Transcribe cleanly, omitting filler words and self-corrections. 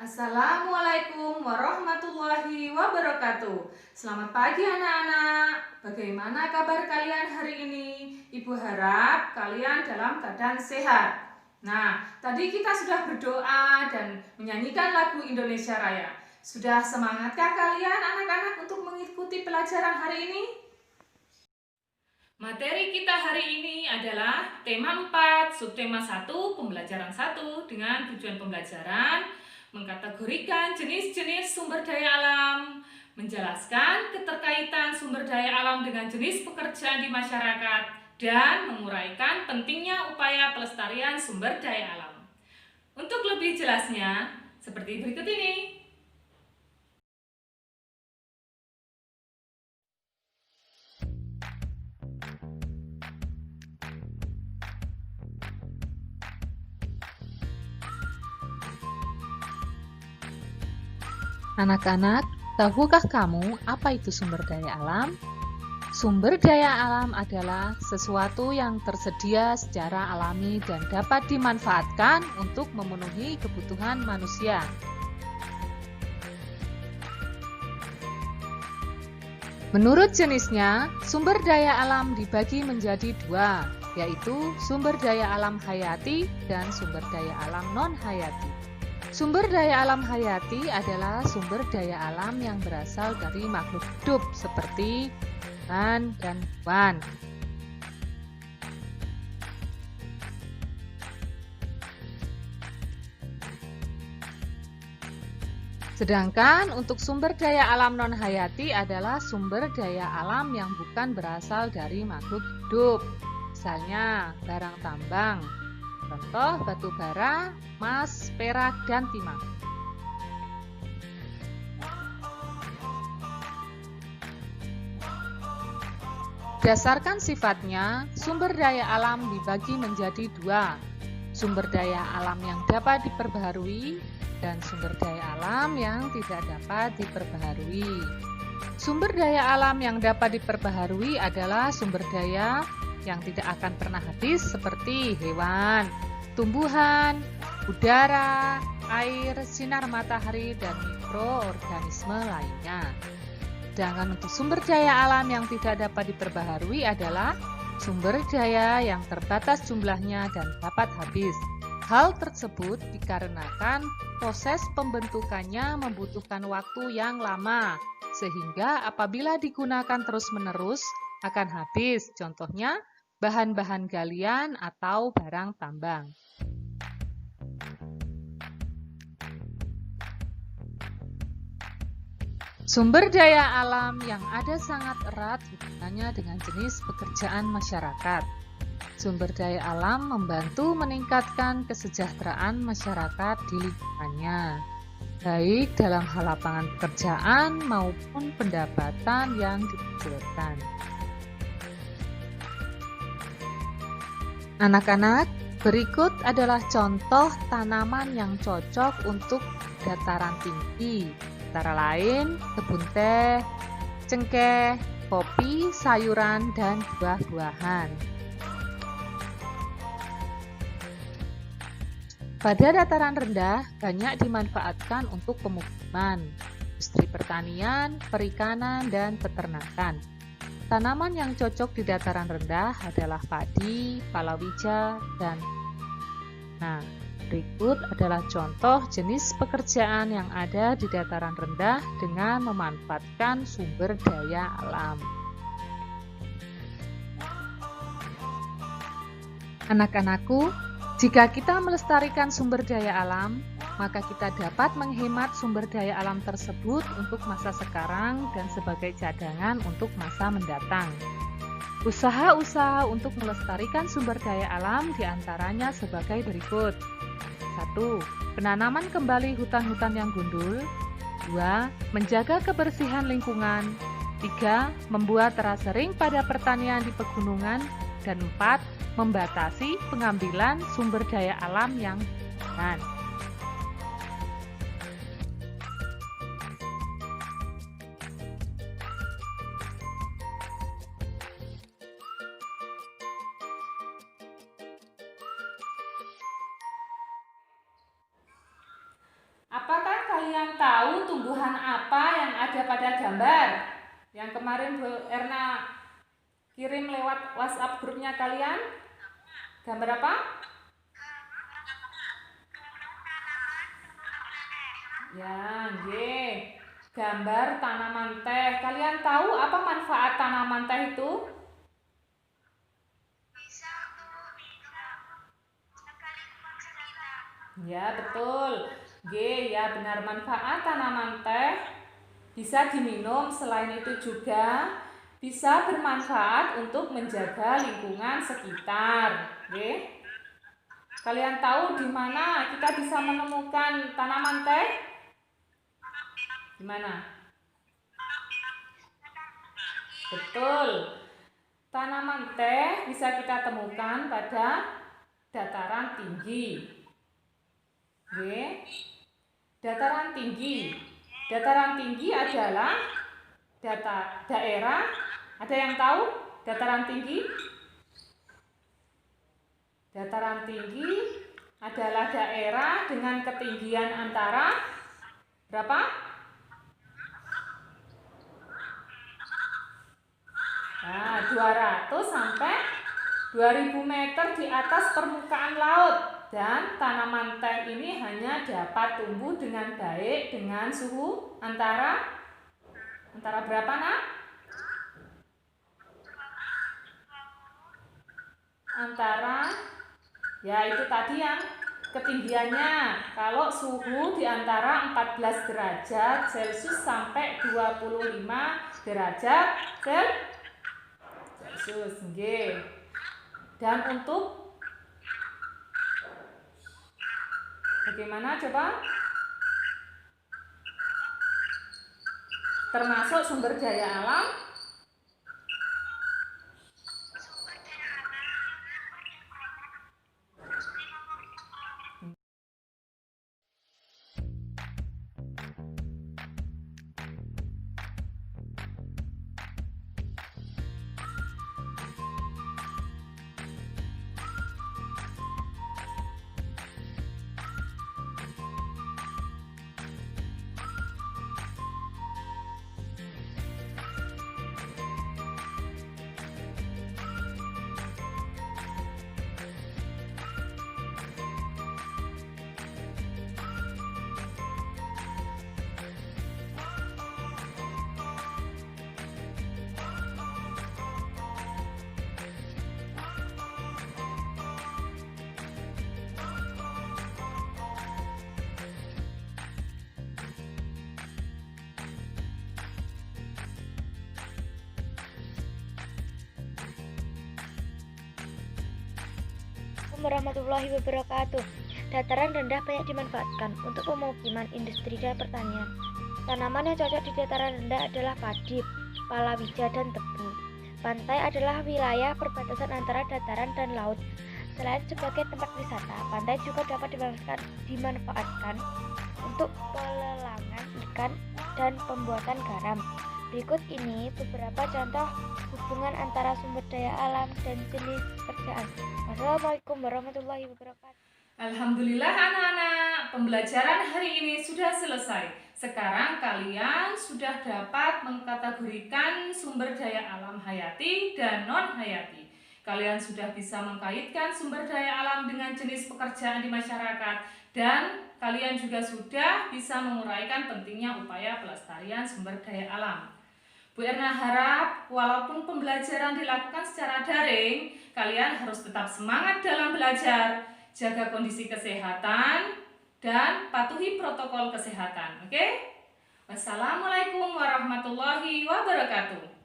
Assalamualaikum warahmatullahi wabarakatuh. Selamat pagi anak-anak. Bagaimana kabar kalian hari ini? Ibu harap kalian dalam keadaan sehat. Nah, tadi kita sudah berdoa dan menyanyikan lagu Indonesia Raya. Sudah semangatkah kalian anak-anak untuk mengikuti pelajaran hari ini? Materi kita hari ini adalah tema 4, subtema 1, pembelajaran 1 dengan tujuan pembelajaran mengkategorikan jenis-jenis sumber daya alam, menjelaskan keterkaitan sumber daya alam dengan jenis pekerjaan di masyarakat, dan menguraikan pentingnya upaya pelestarian sumber daya alam. Untuk lebih jelasnya, seperti berikut ini. Anak-anak, tahukah kamu apa itu sumber daya alam? Sumber daya alam adalah sesuatu yang tersedia secara alami dan dapat dimanfaatkan untuk memenuhi kebutuhan manusia. Menurut jenisnya, sumber daya alam dibagi menjadi dua, yaitu sumber daya alam hayati dan sumber daya alam non-hayati. Sumber daya alam hayati adalah sumber daya alam yang berasal dari makhluk hidup seperti ikan dan hewan. Sedangkan untuk sumber daya alam non-hayati adalah sumber daya alam yang bukan berasal dari makhluk hidup. Misalnya barang tambang. Contoh batu bara, emas, perak, dan timah. Berdasarkan sifatnya, sumber daya alam dibagi menjadi dua. Sumber daya alam yang dapat diperbaharui dan sumber daya alam yang tidak dapat diperbaharui. Sumber daya alam yang dapat diperbaharui adalah sumber daya yang tidak akan pernah habis seperti hewan, tumbuhan, udara, air, sinar matahari, dan mikroorganisme lainnya. Sedangkan untuk sumber daya alam yang tidak dapat diperbaharui adalah sumber daya yang terbatas jumlahnya dan dapat habis. Hal tersebut dikarenakan proses pembentukannya membutuhkan waktu yang lama, sehingga apabila digunakan terus-menerus akan habis. Contohnya, bahan-bahan galian atau barang tambang. Sumber daya alam yang ada sangat erat hubungannya dengan jenis pekerjaan masyarakat. Sumber daya alam membantu meningkatkan kesejahteraan masyarakat di lingkungannya, baik dalam hal lapangan pekerjaan maupun pendapatan yang dihasilkan. Anak-anak, berikut adalah contoh tanaman yang cocok untuk dataran tinggi, antara lain kebun teh, cengkeh, kopi, sayuran, dan buah-buahan. Pada dataran rendah, banyak dimanfaatkan untuk pemukiman, industri pertanian, perikanan, dan peternakan. Tanaman yang cocok di dataran rendah adalah padi, palawija, dan berikut adalah contoh jenis pekerjaan yang ada di dataran rendah dengan memanfaatkan sumber daya alam. Anak-anakku, jika kita melestarikan sumber daya alam, maka kita dapat menghemat sumber daya alam tersebut untuk masa sekarang dan sebagai cadangan untuk masa mendatang. Usaha-usaha untuk melestarikan sumber daya alam diantaranya sebagai berikut. 1. Penanaman kembali hutan-hutan yang gundul. 2. Menjaga kebersihan lingkungan. 3. Membuat terasering pada pertanian di pegunungan. Dan 4. Membatasi pengambilan sumber daya alam yang berlebihan. Apakah tahu tumbuhan apa yang ada pada gambar yang kemarin Bu Erna kirim lewat WhatsApp grupnya kalian? Gambar apa? Ya, nggih. Gambar tanaman teh. Kalian tahu apa manfaat tanaman teh itu? Bisa untuk sekali kita. Ya, betul. G, ya benar, manfaat tanaman teh bisa diminum. Selain itu juga bisa bermanfaat untuk menjaga lingkungan sekitar. Oke. Kalian tahu di mana kita bisa menemukan tanaman teh? Di mana? Betul. Tanaman teh bisa kita temukan pada dataran tinggi. Oke. Dataran tinggi. Dataran tinggi adalah daerah. Ada yang tahu dataran tinggi? Dataran tinggi adalah daerah dengan ketinggian antara berapa? Nah, 200 sampai 2000 meter di atas permukaan laut. Dan tanaman teh ini hanya dapat tumbuh dengan baik dengan suhu antara berapa, Nak? Antara, ya itu tadi yang ketinggiannya. Kalau suhu di antara 14 derajat Celcius sampai 25 derajat Celcius. Dan untuk bagaimana coba? Termasuk sumber daya alam. Sumber daya alam warahmatullahi wabarakatuh. Dataran rendah banyak dimanfaatkan untuk pemukiman, industri, dan pertanian. Tanaman yang cocok di dataran rendah adalah padi, palawija, dan tebu. Pantai adalah wilayah perbatasan antara dataran dan laut. Selain sebagai tempat wisata, pantai juga dapat dimanfaatkan untuk pelelangan ikan dan pembuatan garam. Berikut ini beberapa contoh hubungan antara sumber daya alam dan jenis pekerjaan. Wassalamualaikum warahmatullahi wabarakatuh. Alhamdulillah anak-anak, pembelajaran hari ini sudah selesai. Sekarang kalian sudah dapat mengkategorikan sumber daya alam hayati dan non-hayati. Kalian sudah bisa mengkaitkan sumber daya alam dengan jenis pekerjaan di masyarakat. Dan kalian juga sudah bisa menguraikan pentingnya upaya pelestarian sumber daya alam. Bu Erna harap walaupun pembelajaran dilakukan secara daring, kalian harus tetap semangat dalam belajar, jaga kondisi kesehatan, dan patuhi protokol kesehatan. Oke? Wassalamualaikum warahmatullahi wabarakatuh.